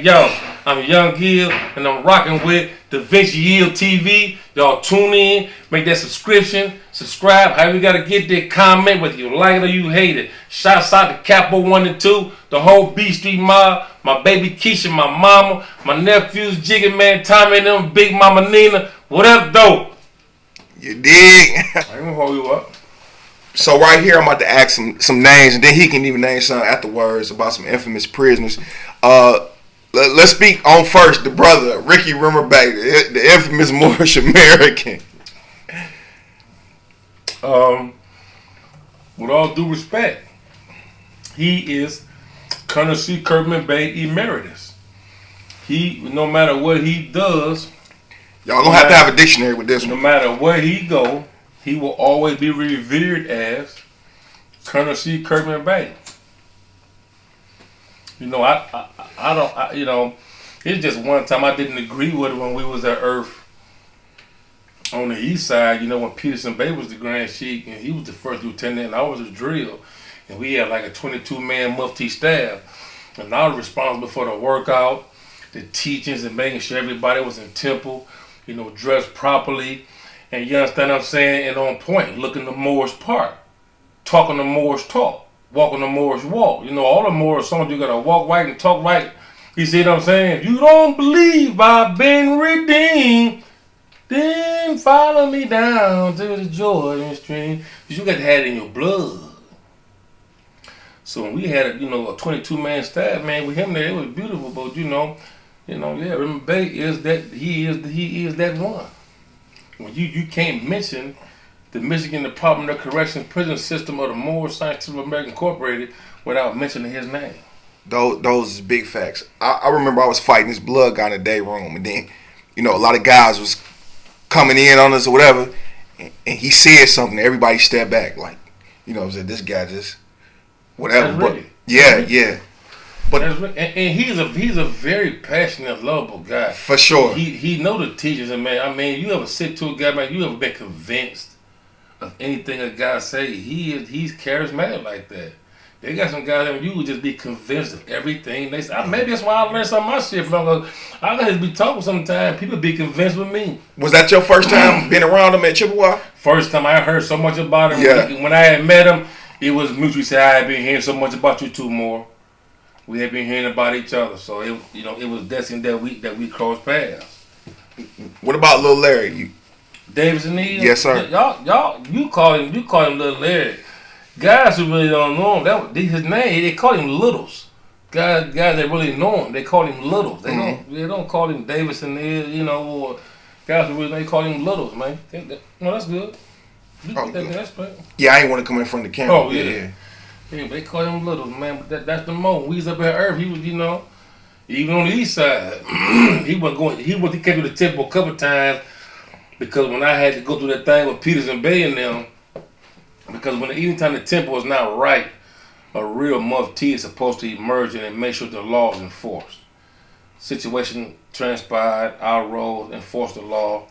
Yo, I'm Young Gil, and I'm rocking with Da Vinci Yield TV. Y'all tune in, make that subscribe. How you gotta get there? Comment whether you like it or you hate it. Shouts out to Capo 1 and 2, the whole B Street mob, my baby Keisha, my mama, my nephews Jiggy Man, Tommy and them, Big Mama Nina. What up, though? You dig? I ain't gonna hold you up. So right here, I'm about to ask some names, and then he can even name some afterwards about some infamous prisoners. Let's speak on first the brother, Ricky Rummerback, the infamous Moorish American. With all due respect, he is Colonel C. Kirkman Bay Emeritus. He, no matter what he does, Y'all gonna have a dictionary with this no one. matter where he go, he will always be revered as Colonel C. Kirkman Bay. You know, I don't, you know, it's just one time I didn't agree with it when we was at Earth on the east side, you know, when Peterson Bay was the Grand Sheik and he was the first lieutenant and I was a drill. And we had like a 22-man mufti staff. And I was responsible for the workout, the teachings, and making sure everybody was in temple, you know, dressed properly. And you understand what I'm saying? And on point, looking the Moorish part, talking the Moorish talk, walking the Moorish walk. You know, all the Moorish songs, you gotta walk right and talk right. You see what I'm saying? If you don't believe I've been redeemed, then follow me down to the Jordan stream. Because you got to have it in your blood. So when we had, a 22-man staff, man, with him there, it was beautiful. But yeah, RimmerBey is that, he is that one. When you can't mention the Michigan Department of Corrections prison system or the Moorish Scientific American Incorporated without mentioning his name. Those is big facts. I remember I was fighting this blood guy in the day room, and then, a lot of guys was coming in on us or whatever, and he said something. Everybody stepped back, like, said this guy just whatever. But yeah. But and he's a very passionate, lovable guy. For sure. He know the teachers, and man, I mean, you ever sit to a guy, man, you ever been convinced of anything a guy say? He's charismatic like that. They got some guys that you would just be convinced of everything they say. Maybe that's why I learned some of my shit from. I gotta be talking sometimes. People be convinced with me. Was that your first time being around him at Chippewa? First time I heard so much about him. Yeah. When I had met him, it was mutually said, I had been hearing so much about you two more. We had been hearing about each other, so it was destined that we crossed paths. What about Lil Larry? Davis and Neal? Yes, sir. Y'all, you call him Lil Larry. Guys who really don't know him, that his name. They call him Littles. Guys that really know him, they call him Littles. They don't call him Davis and Neal, or guys who really they call him Littles, man. No, that's good. That's great. Yeah, I ain't want to come in front of the camera. Oh yeah, they call him Littles, man. But that's the moment. We was up at Earth. He was, even on the east side, he wasn't going. He came to the temple a couple times because when I had to go through that thing with Peterson Bay and them. Because anytime the temple is not right, a real mufti is supposed to emerge and make sure the law is enforced. Situation transpired, our role enforced the law.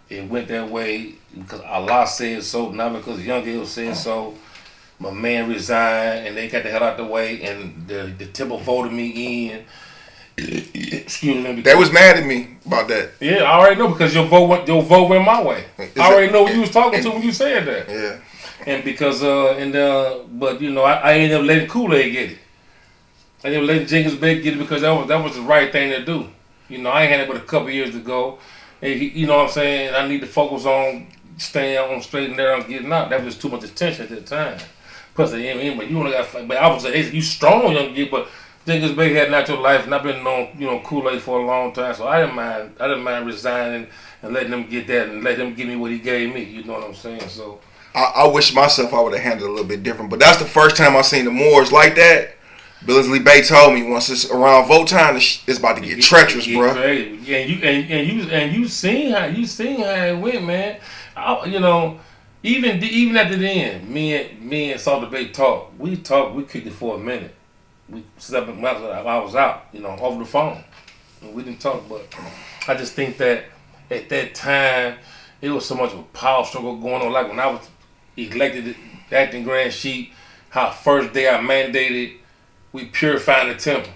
It went that way because Allah said so, not because Young Gil said so. My man resigned and they got the hell out the way, and the temple voted me in. Excuse me. They was mad at me about that. Yeah, I already know because your vote went my way. I already know who you was talking to when you said that. Yeah. And because I ended up letting Kool-Aid get it. I ended up letting Jenkins Bake get it because that was the right thing to do. I ain't had it but a couple years to go. And you know what I'm saying? I need to focus on staying on straight and narrow and getting out. That was too much attention at that time. Plus, but you only got. But I was say, you strong, Young Gil, but Jenkins Bake had natural life, and I've been on Kool-Aid for a long time, so I didn't mind resigning and letting them get that and let them give me what he gave me. You know what I'm saying? So. I wish myself I would have handled it a little bit different, but that's the first time I seen the Moors like that. Billingsley Bay told me once it's around vote time, it's about to get treacherous, bro. Yeah, and you seen how it went, man. Even at the end, me and Salter Bay talked. We kicked it for a minute. I was out, over the phone. And we didn't talk, but I just think that at that time it was so much of a power struggle going on. Like when I was elected acting Grand Sheik, how first day I mandated we purifying the temple.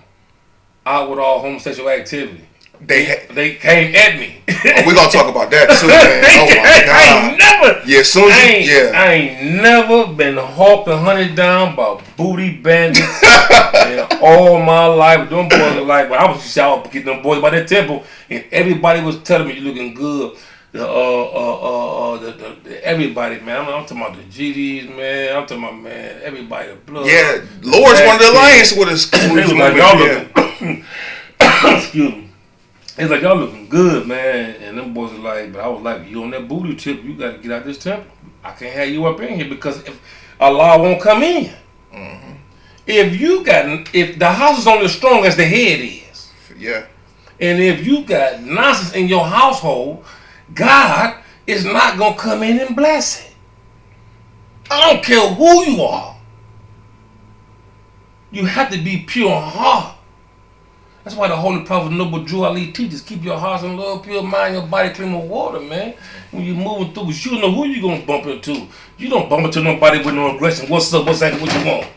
out with all homosexual activity. They came at me. We're gonna talk about that too, man. Oh my God. I ain't never been hawked and hunted down by booty bandits in all my life. Them boys are like, when I was just out getting them boys by the temple, and everybody was telling me you looking good. Everybody, man. I'm talking about the GDs, man. I'm talking about, man, everybody, the blood. Yeah, Lord's one of the alliance with us. Like, y'all looking, excuse me. It's like, y'all looking good, man. And them boys are like, but I was like, you on that booty tip, you got to get out this temple. I can't have you up in here because if Allah won't come in. Mm-hmm. If the house is only as strong as the head is. Yeah. And if you got nonsense in your household, God is not going to come in and bless it. I don't care who you are. You have to be pure in heart. That's why the Holy Prophet Noble Drew Ali teaches, keep your hearts in love, pure mind, your body clean with water, man. When you're moving through, you don't know who you're going to bump into. You don't bump into nobody with no aggression. What's up, what's that, what you want?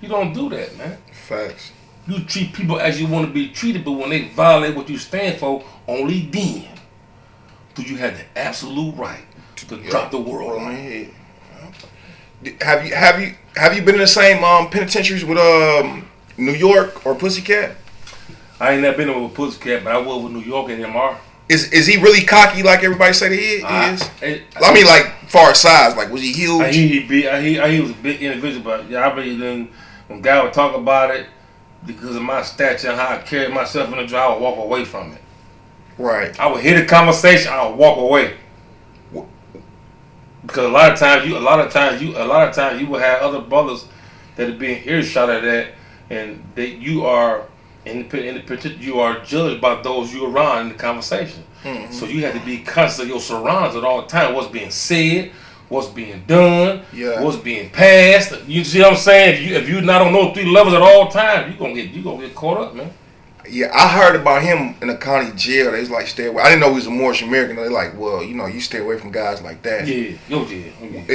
You don't do that, man. Facts. You treat people as you want to be treated, but when they violate what you stand for, only then do you have the absolute right to drop the world on your head. Have you been in the same penitentiaries with New York or Pussycat? I ain't never been with Pussycat, but I was with New York and MR. Is he really cocky like everybody say he is? I mean, like far as size, like was he huge? He was a big individual, but yeah, I really didn't. When God would talk about it, because of my stature and how I carried myself in the job, I would walk away from it. Right. I would hear the conversation, I would walk away. Because a lot of times you will have other brothers that are being earshot at that, and you are you are judged by those you around in the conversation. Mm-hmm. So you have to be conscious of your surroundings at all times. What's being said, what's being done, what's being passed. You see what I'm saying? If you're not on those three levels at all times, you gonna get caught up, man. Yeah, I heard about him in the county jail. They was like, stay away. I didn't know he was a Moorish American. They're like, well, you stay away from guys like that. Yeah.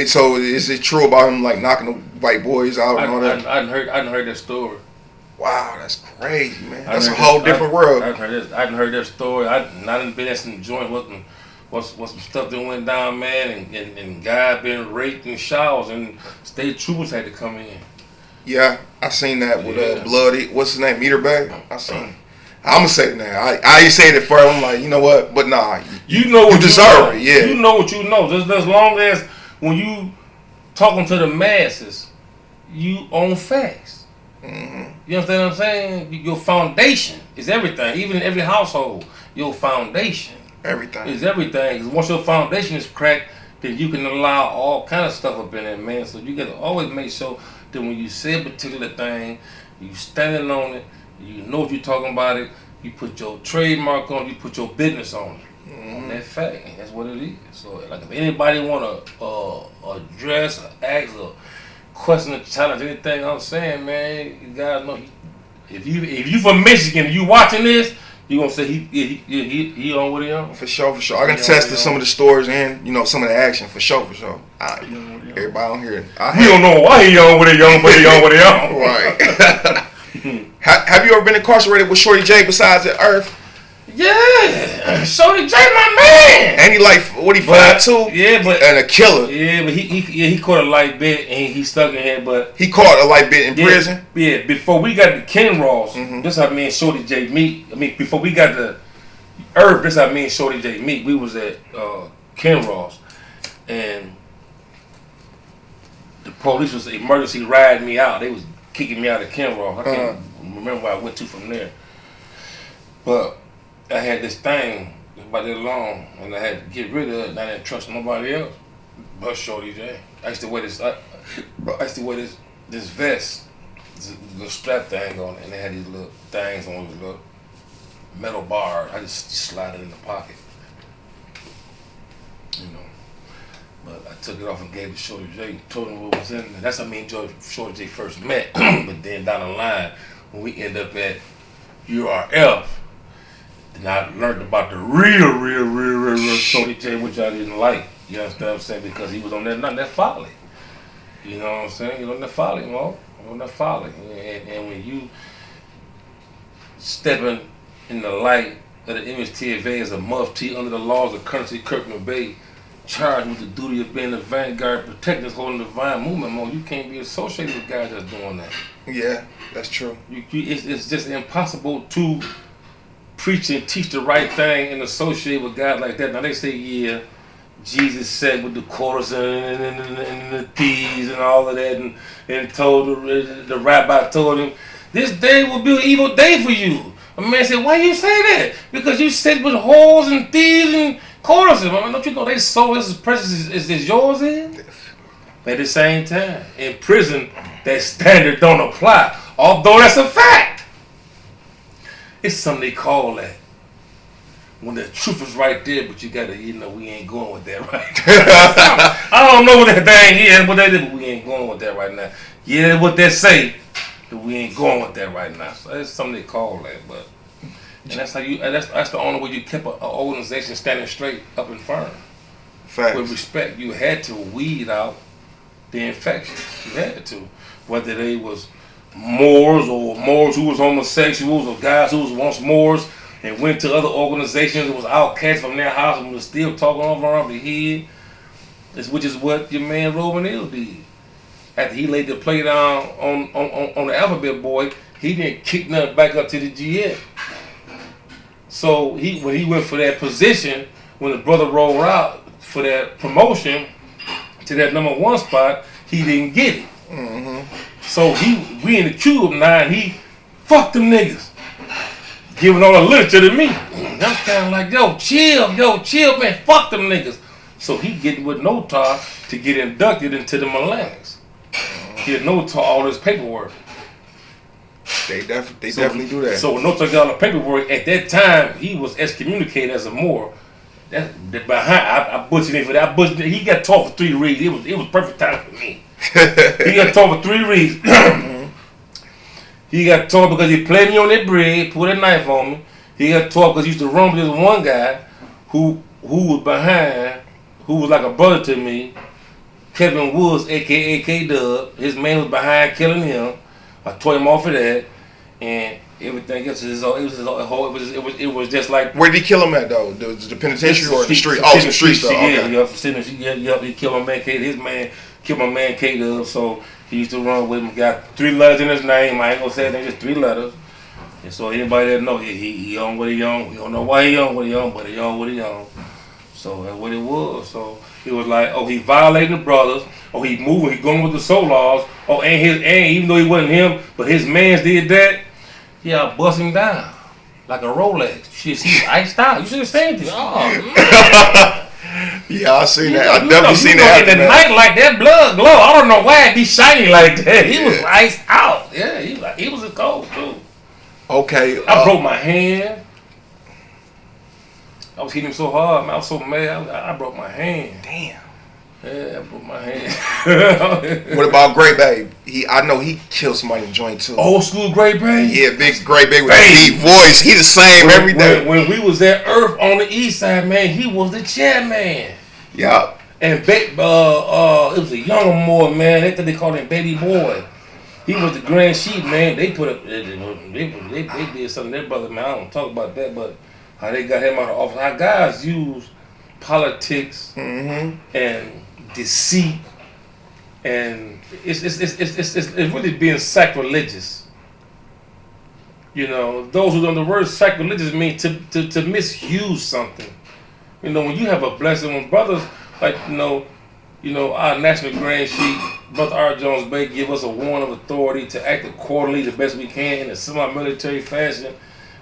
So is it true about him like knocking the white boys out and all that? I didn't heard that story. Wow, that's crazy, man. That's a whole different world. I didn't heard that story. I didn't been at some joint with some stuff that went down, man, and guys been raped in showers, and state troopers had to come in. Yeah, I seen that with Bloody. What's his name? RimmerBey. I seen it. I'm gonna say it now. I ain't saying it first. I'm like, you know what? But nah, you know what you deserve it. Yeah, you know what you know. Just as long as when you talking to the masses, you own facts. Mm-hmm. You understand what I'm saying? Your foundation is everything. Even in every household, your foundation is everything. Because once your foundation is cracked, then you can allow all kind of stuff up in there, man. So you got to always make sure that when you say a particular thing, you standing on it. You know what you're talking about it. You put your trademark on it. You put your business on it. Mm-hmm. On that fact. And that's what it is. So, like, if anybody want to address or ask or question or challenge anything I'm saying, man, you gotta know. If you from Michigan and you watching this, you gonna say he on what he on? For sure. I can attest to some of the stories and some of the action for sure. Everybody on here. We don't know why he on what he on, but he on what he on. Right. Have you ever been incarcerated with Shorty J besides at Earth? Yeah, Shorty J, my man. And he like 5'2"? Yeah, but and a killer. Yeah, but he caught a light bit and he stuck in here. But he caught a light bit in prison. Yeah, before we got the Ken Ross, this how me and Shorty J meet. I mean, before we got the Earth, this how me and Shorty J meet. We was at Ken Ross, and the police was emergency riding me out. They was kicking me out of Ken Ross. I can't remember where I went to from there, but I had this thing about that long, and I had to get rid of it. And I didn't trust nobody else but Shorty J. I used to wear this. This vest, this little strap thing on it, and they had these little things on these little metal bars. I just slide it in the pocket, But I took it off and gave it to Shorty J. Told him what was in there. That's how me and Shorty J first met. But then down the line, when we end up at URF. And I learned about the real Shorty J, which I didn't like. You understand what I'm saying? Because he was on that folly. You know what I'm saying? He was on that folly, man. On that folly. And when you stepping in the light of the MSTFA as a muftee under the laws of currency Kirkman Bay, charged with the duty of being the vanguard, protecting, holding the divine movement. Mo, you can't be associated with guys that's doing that. Yeah, that's true. It's just impossible to preach and teach the right thing and associate with guys like that. Now they say, yeah, Jesus said with the quarters and the thieves and all of that, and told the rabbi told him, this day will be an evil day for you. A man said, why you say that? Because you sit with whores and thieves and quarters. I mean, don't you know they sold as precious as yours is? But at the same time, in prison, that standard don't apply. Although that's a fact. It's something they call that. When the truth is right there, but you gotta, we ain't going with that right. I don't know what that thing is, but we ain't going with that right now. Yeah, what they say, but we ain't going with that right now. So that's something they call that, but and that's how that's the only way you kept an organization standing straight, up and firm. Facts. With respect, you had to weed out the infections. You had to, whether they was Moors or Moors who was homosexuals or guys who was once Moors and went to other organizations that was outcast from their house and was still talking over their head. Which is what your man Robin Hill did. After he laid the play down on the Alphabet Boy, he didn't kick nothing back up to the GM. So when he went for that position, when the brother rolled out for that promotion to that #1 spot, he didn't get it. Mm-hmm. So we in the cube now, and he fuck them niggas, giving all the literature to me. And I'm kind of like, yo, chill, man, fuck them niggas. So he getting with Notar to get inducted into the Millennials. He had Notar all this paperwork. They definitely do that. So when Notar got all the paperwork, at that time, he was excommunicated as a Moor. That behind, I butchered him for that. He got taught for 3 reads. It was perfect time for me. He got taught for 3 reads. He got taught because he played me on that bread, put a knife on me. He got taught because he used to run with this one guy who was behind, who was like a brother to me, Kevin Woods, aka K-Dub. His man was behind killing him. I tore him off of that, and everything else it was just like. Where did he kill him at though? The penitentiary or the street? Oh, some street stuff. He killed my man K. His man killed my man K-Dub. So he used to run with him. Got 3 letters in his name. I ain't gonna say anything. Just 3 letters. And so anybody that know he on what he on. We don't know why he on what he on, but he on what he on. So that's what it was. So it was like, oh, he violating the brothers. Oh, he moving. He going with the soul laws. Oh, and even though he wasn't him, but his mans did that. Yeah, I bust him down like a Rolex. Shit, he was iced out. You should have seen this. Oh, yeah, I seen that. I definitely seen that. In the night, like that blood glow. I don't know why it be shiny like that. He was iced out. Yeah, he was a cold too. Okay. I broke my hand. I was hitting him so hard, man. I was so mad. I broke my hand. Damn. Yeah, I broke my hand. What about RimmerBey? I know he killed somebody in the joint too. Old school RimmerBey? Yeah, big RimmerBey with a deep voice. He the same every day. When we was at Earth on the east side, man, he was the chairman. Yeah. And it was a younger boy, man. They called him Baby Boy. He was the grand sheep, man. They put up, they did something to their brother, man. I don't talk about that, but how they got him out of office. How guys use politics and deceit, and it's really being sacrilegious. You know, those who know the word sacrilegious mean to misuse something. You know, when you have a blessing, when brothers like our national grand sheik, Brother R. Jones Bay, give us a warrant of authority to act accordingly the best we can in a semi-military fashion.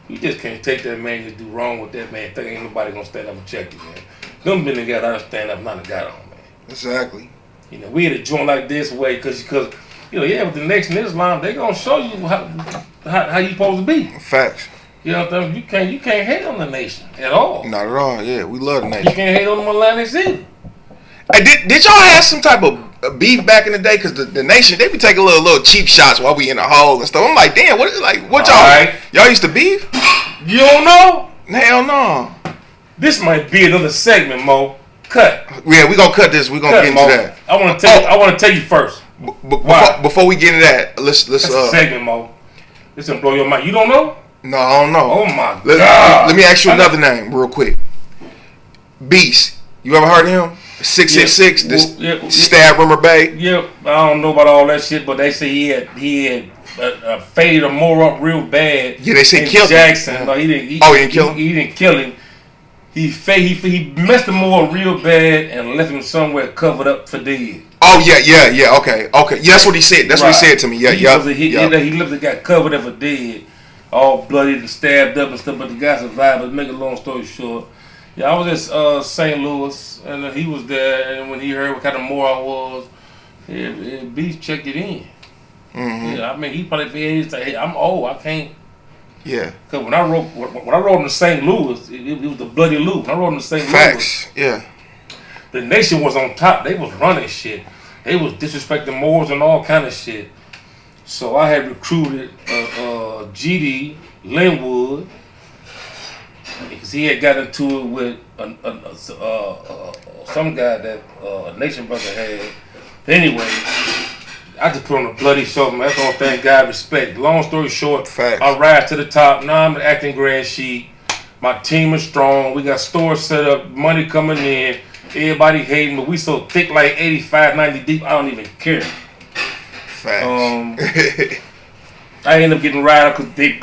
You just can't take that man and do wrong with that man. Think ain't nobody gonna stand up and check you, man. Them men got to stand up, not a got on, man. Exactly. You know, we had a joint like this way because with the Nation of Islam, they gonna show you how you supposed to be. Facts. You know what I'm saying? You can't hate on the nation at all. Not at all. Yeah, we love the nation. You can't hate on the Atlantic either. Hey, did y'all have some type of beef back in the day? Because the nation, they be taking little cheap shots while we in the hole and stuff. I'm like, damn, what y'all used to beef? You don't know? Hell no. This might be another segment, Mo. Cut. Yeah, we gonna cut this. We gonna get into that. I want to tell you first. Before we get into that, let's That's a segment, Mo. This gonna blow your mind. You don't know? No, I don't know. Oh my God! Let me ask you another name real quick. Beast. You ever heard of him? 666. Stab Rummerback. Yep. I don't know about all that shit, but they say he had faded him more up real bad. Yeah, they say killed Jackson. him. No, he didn't. He didn't kill him. He didn't kill him. He messed him more real bad and left him somewhere covered up for dead. Oh yeah. Okay. Yeah, that's what he said. That's what he said to me. Yeah. He literally got covered up for dead, all bloodied and stabbed up and stuff. But the guy survived. But to make a long story short, yeah, I was at St. Louis and he was there. And when he heard what kind of more I was, Beast checked it in. Mm-hmm. Yeah, I mean he probably said, "Hey, I'm old. I can't." Yeah. Cause when I rode in St. Louis, it was the bloody loop. When I rode in St. Facts. Louis, yeah. The nation was on top. They was running shit. They was disrespecting Moors and all kind of shit. So I had recruited GD Linwood because he had got into it with some guy that a Nation brother had. Anyway, I just put on a bloody show, man. That's the only thing God respect. Long story short, Facts. I rise to the top. Now I'm the acting grand sheet. My team is strong. We got stores set up, money coming in. Everybody hating, but we so thick like 85, 90 deep, I don't even care. Facts. I end up getting right up because they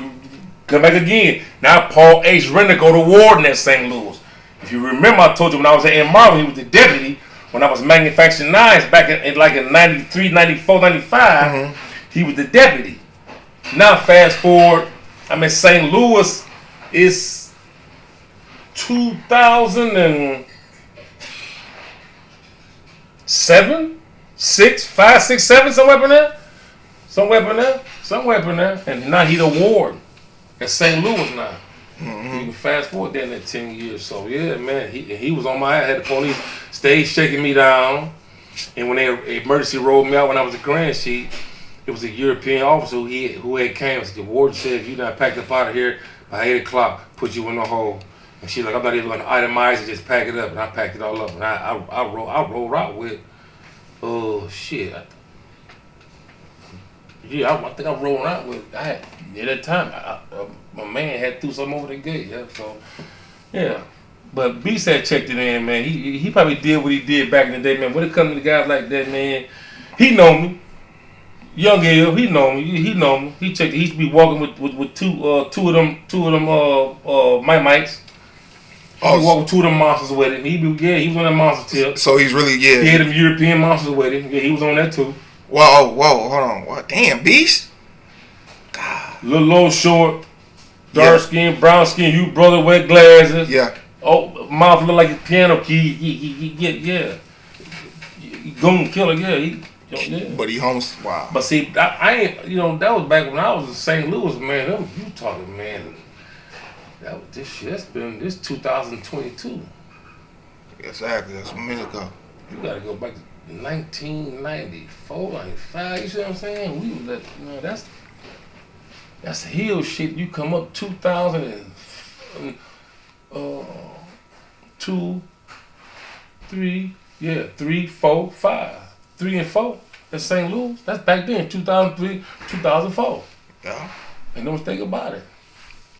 come back again. Now Paul H. Renner go to warden at St. Louis. If you remember, I told you when I was at Marvin, he was the deputy. When I was manufacturing knives back in 93, 94, 95, he was the deputy. Now fast forward, I'm in St. Louis. It's 2007, 6, 5, 6, 7, somewhere up in there. And now he the warden at St. Louis now. You can fast forward then that 10 years. So yeah, man, he was on my head. Had the police stay shaking me down. And when they emergency rolled me out when I was a grand sheet, it was a European officer who had came. The warden said, if you're not packed up out of here by 8 o'clock, put you in the hole. And she's like, I'm not even going to itemize it, just pack it up. And I packed it all up. And I rolled out with, oh shit. I think I rolled out with, at that time, my man had threw something over the gate. Yeah, so, yeah. But Beast had checked it in, man. He probably did what he did back in the day, man. When it comes to guys like that, man, he know me. Young L, he know me. He checked. He used to be walking with two of them mics. He walked with two of them monsters with him. He was on that monster tip. So he's really He had them European monsters with him. Yeah, he was on that too. Whoa, hold on. What? Damn, Beast. God. Little short, dark skin, brown skin. You brother wear glasses. Yeah. Oh, mouth look like a piano key. He goon killer. Yeah. But he homes. Wow. But see, I ain't. That was back when I was in St. Louis, man. You talking, man? That's been 2022. Exactly. That's a minute ago. You gotta go back to 1994, 95. You see what I'm saying? We was at, that's hill shit. You come up 2002, 3, 3, 4, 5, 3 and 4. That's St. Louis. That's back then, 2003, 2004. Yeah. And don't think about it.